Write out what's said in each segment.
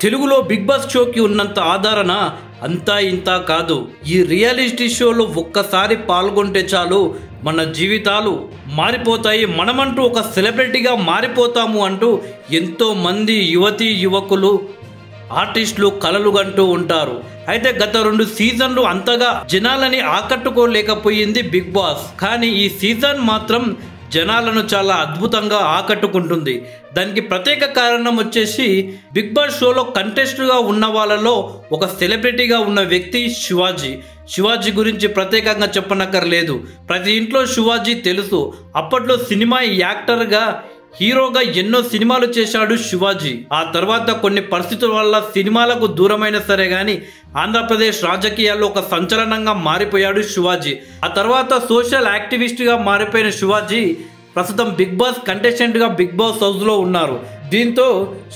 తెలుగులో big boss షోకి ఉన్నంత ఆదరణ అంతా ఇంత కాదు. ఈ రియాలిటీ షోలో ఒక్కసారి పాల్గొంటే చాలు మన జీవితాలు మారిపోతాయి, మనమంటూ ఒక సెలబ్రిటీగా మారిపోతాము అంటూ ఎంతో మంది యువతీ యువకులు ఆర్టిస్టులు కలలు కంటూ ఉంటారు. అయితే గత 2 సీజన్లు అంతగా జనాలని ఆకట్టుకోలేకపోయింది బిగ్ బాస్. కానీ ఈ సీజన్ మాత్రం జనాలను చాలా అద్భుతంగా ఆకట్టుకుంటుంది. దానికి ప్రత్యేక కారణం వచ్చేసి బిగ్ బాస్ షోలో కంటెస్ట్గా ఉన్న వాళ్ళలో ఒక సెలబ్రిటీగా ఉన్న వ్యక్తి శివాజీ. శివాజీ గురించి ప్రత్యేకంగా చెప్పనక్కర్లేదు, ప్రతి ఇంట్లో శివాజీ తెలుసు. అప్పట్లో సినిమా యాక్టర్గా హీరోగా ఎన్నో సినిమాలు చేశాడు శివాజీ. ఆ తర్వాత కొన్ని పరిస్థితుల వల్ల సినిమాలకు దూరమైన సరే కానీ ఆంధ్రప్రదేశ్ రాజకీయాల్లో ఒక సంచలనంగా మారిపోయాడు శివాజీ. ఆ తర్వాత సోషల్ యాక్టివిస్ట్గా మారిపోయిన శివాజీ ప్రస్తుతం బిగ్ బాస్ కంటెస్టెంట్గా బిగ్ బాస్ హౌస్లో ఉన్నారు. దీంతో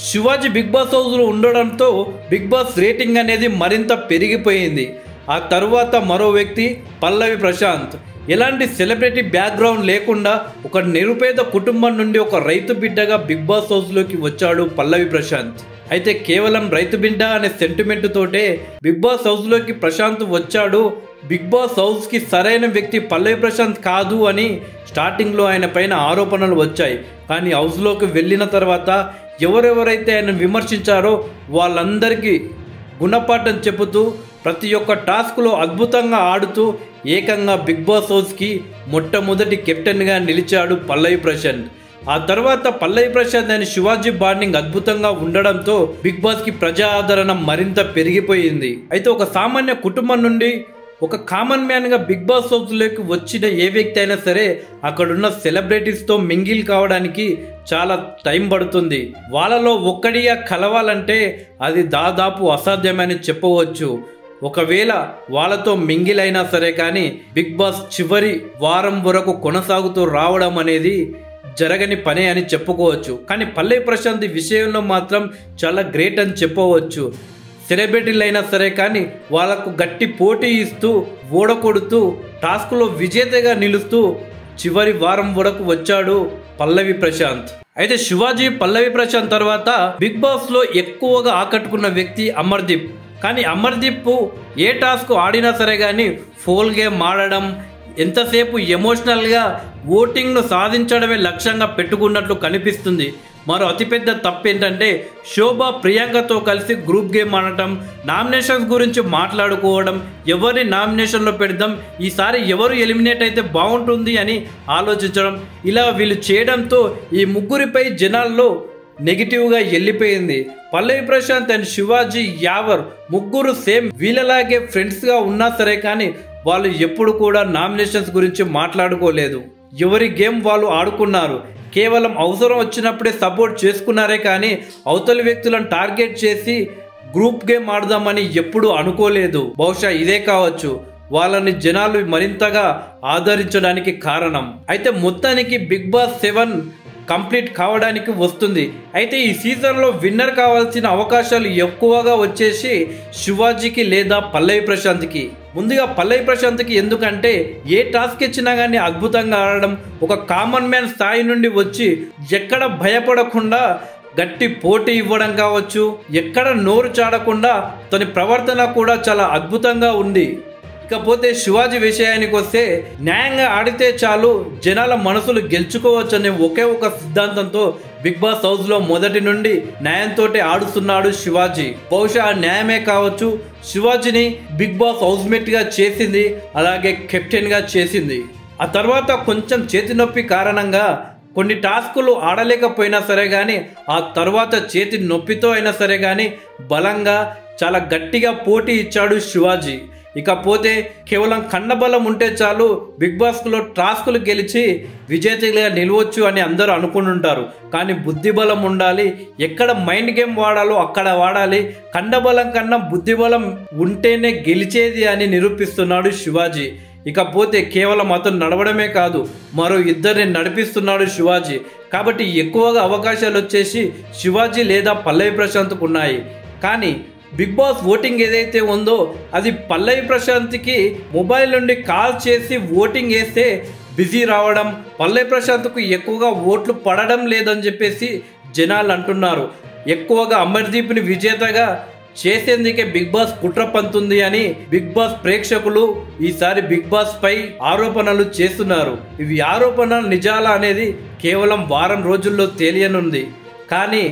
శివాజీ బిగ్ బాస్ హౌస్లో ఉండడంతో బిగ్ బాస్ రేటింగ్ అనేది మరింత పెరిగిపోయింది. ఆ తర్వాత మరో వ్యక్తి పల్లవి ప్రశాంత్. ఎలాంటి సెలబ్రిటీ బ్యాక్గ్రౌండ్ లేకుండా ఒక నిరుపేద కుటుంబం నుండి ఒక రైతు బిడ్డగా బిగ్ బాస్ హౌస్లోకి వచ్చాడు పల్లవి ప్రశాంత్. అయితే కేవలం రైతు బిడ్డ అనే సెంటిమెంట్ తోటే బిగ్ బాస్ హౌస్లోకి ప్రశాంత్ వచ్చాడు. బిగ్ బాస్ హౌస్కి సరైన వ్యక్తి పల్లవి ప్రశాంత్ కాదు అని స్టార్టింగ్లో ఆయన పైన ఆరోపణలు వచ్చాయి. కానీ హౌస్లోకి వెళ్ళిన తర్వాత ఎవరెవరైతే ఆయన విమర్శించారో వాళ్ళందరికీ గుణపాఠం చెబుతూ ప్రతి ఒక్క టాస్క్లో అద్భుతంగా ఆడుతూ ఏకంగా బిగ్ బాస్ హౌస్కి మొట్టమొదటి కెప్టెన్గా నిలిచాడు పల్లవి ప్రశాంత్. ఆ తర్వాత పల్లవి ప్రశాంత్ అని శివాజీ బాండింగ్ అద్భుతంగా ఉండడంతో బిగ్ బాస్కి ప్రజా ఆదరణ మరింత పెరిగిపోయింది. అయితే ఒక సామాన్య కుటుంబం నుండి ఒక కామన్ మ్యాన్గా బిగ్ బాస్ హౌస్లోకి వచ్చిన ఏ వ్యక్తి అయినా సరే అక్కడున్న సెలబ్రిటీస్తో మింగిల్ కావడానికి చాలా టైం పడుతుంది. వాళ్ళలో ఒక్కడిగా కలవాలంటే అది దాదాపు అసాధ్యమని చెప్పవచ్చు. ఒకవేళ వాళ్ళతో మింగిల్ అయినా సరే కానీ బిగ్ బాస్ చివరి వారం వరకు కొనసాగుతూ రావడం అనేది జరగని పనే అని చెప్పుకోవచ్చు. కానీ పల్లవి ప్రశాంత్ విషయంలో మాత్రం చాలా గ్రేట్ అని చెప్పవచ్చు. సెలబ్రిటీలు అయినా సరే కానీ వాళ్ళకు గట్టి పోటీ ఇస్తూ ఓడకొడుతూ టాస్క్లో విజేతగా నిలుస్తూ చివరి వారం వరకు వచ్చాడు పల్లవి ప్రశాంత్. అయితే శివాజీ పల్లవి ప్రశాంత్ తర్వాత బిగ్ బాస్లో ఎక్కువగా ఆకట్టుకున్న వ్యక్తి అమర్దీప్. కానీ అమర్దీప్ ఏ టాస్క్ ఆడినా సరే కానీ ఫోల్ గేమ్ ఆడడం, ఎంతసేపు ఎమోషనల్గా ఓటింగ్ను సాధించడమే లక్ష్యంగా పెట్టుకున్నట్లు కనిపిస్తుంది. మరో అతిపెద్ద తప్పు ఏంటంటే శోభ ప్రియాంకతో కలిసి గ్రూప్ గేమ్ ఆడటం, నామినేషన్స్ గురించి మాట్లాడుకోవడం, ఎవరిని నామినేషన్లో పెడదాం, ఈసారి ఎవరు ఎలిమినేట్ అయితే బాగుంటుంది అని ఆలోచించడం. ఇలా వీళ్ళు చేయడంతో ఈ ముగ్గురిపై జనాల్లో నెగిటివ్గా వెళ్ళిపోయింది. పల్లవి ప్రశాంత్ అండ్ శివాజీ యావర్ ముగ్గురు సేమ్ వీళ్ళలాగే ఫ్రెండ్స్గా ఉన్నా సరే కానీ వాళ్ళు ఎప్పుడు కూడా నామినేషన్స్ గురించి మాట్లాడుకోలేదు. ఎవరి గేమ్ వాళ్ళు ఆడుకున్నారు. కేవలం అవసరం వచ్చినప్పుడే సపోర్ట్ చేసుకున్నారే కానీ అవతలి వ్యక్తులను టార్గెట్ చేసి గ్రూప్ గేమ్ ఆడదామని ఎప్పుడు అనుకోలేదు. బహుశా ఇదే కావచ్చు వాళ్ళని జనాలు మరింతగా ఆదరించడానికి కారణం. అయితే మొత్తానికి బిగ్ బాస్ 7 కంప్లీట్ కావడానికి వస్తుంది. అయితే ఈ సీజన్లో విన్నర్ కావాల్సిన అవకాశాలు ఎక్కువగా వచ్చేసి శివాజీకి లేదా పల్లవి ప్రశాంత్కి. ముందుగా పల్లవి ప్రశాంత్కి, ఎందుకంటే ఏ టాస్క్ ఇచ్చినా కానీ అద్భుతంగా ఆడడం, ఒక కామన్ మ్యాన్ స్థాయి నుండి వచ్చి ఎక్కడ భయపడకుండా గట్టి పోటీ ఇవ్వడం కావచ్చు, ఎక్కడ నోరు చాడకుండా తన ప్రవర్తన కూడా చాలా అద్భుతంగా ఉంది. ఇకపోతే శివాజీ విషయానికి వస్తే న్యాయంగా ఆడితే చాలు జనాల మనసులు గెలుచుకోవచ్చు అనే ఒకే ఒక సిద్ధాంతంతో బిగ్ బాస్ హౌస్లో మొదటి నుండి న్యాయంతో ఆడుతున్నాడు శివాజీ. బహుశా ఆ న్యాయమే కావచ్చు శివాజీని బిగ్ బాస్ హౌస్మేట్గా చేసింది, అలాగే కెప్టెన్గా చేసింది. ఆ తర్వాత కొంచెం చేతి నొప్పి కారణంగా కొన్ని టాస్కులు ఆడలేకపోయినా సరే కానీ ఆ తర్వాత చేతి నొప్పితో అయినా సరే కానీ బలంగా చాలా గట్టిగా పోటీ ఇచ్చాడు శివాజీ. ఇకపోతే కేవలం కన్నబలం ఉంటే చాలు బిగ్ బాస్లో టాస్కులు గెలిచి విజేతగా నిలవచ్చు అని అందరూ అనుకుంటుంటారు. కానీ బుద్ధిబలం ఉండాలి, ఎక్కడ మైండ్ గేమ్ వాడాలో అక్కడ వాడాలి. కండబలం కన్నా బుద్ధిబలం ఉంటేనే గెలిచేది అని నిరూపిస్తున్నాడు శివాజీ. ఇకపోతే కేవలం అతను నడవడమే కాదు మరో ఇద్దరిని నడిపిస్తున్నాడు శివాజీ. కాబట్టి ఎక్కువగా అవకాశాలు వచ్చేసి శివాజీ లేదా పల్లవి ప్రశాంత్కు ఉన్నాయి. కానీ బిగ్ బాస్ ఓటింగ్ ఏదైతే ఉందో అది పల్లవి ప్రశాంత్కి మొబైల్ నుండి కాల్ చేసి ఓటింగ్ వేస్తే బిజీ రావడం, పల్లవి ప్రశాంత్కు ఎక్కువగా ఓట్లు పడడం లేదని చెప్పేసి జనాలు అంటున్నారు. ఎక్కువగా అమర్దీప్ని విజేతగా చేసేందుకే బిగ్ బాస్ కుట్ర పంతుంది అని బిగ్ బాస్ ప్రేక్షకులు ఈసారి బిగ్ బాస్ పై ఆరోపణలు చేస్తున్నారు. ఇవి ఆరోపణలు నిజాలా అనేది కేవలం వారం రోజుల్లో తెలియనుంది. కానీ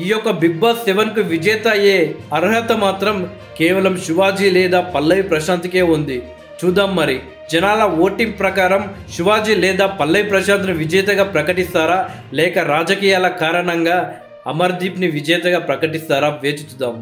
ఈ యొక్క బిగ్ బాస్ 7కు విజేత అయ్యే అర్హత మాత్రం కేవలం శివాజీ లేదా పల్లవి ప్రశాంత్కే ఉంది. చూద్దాం మరి జనాల ఓటింగ్ ప్రకారం శివాజీ లేదా పల్లవి ప్రశాంత్ని విజేతగా ప్రకటిస్తారా, లేక రాజకీయాల కారణంగా అమర్దీప్ని విజేతగా ప్రకటిస్తారా? వేచి చూద్దాం.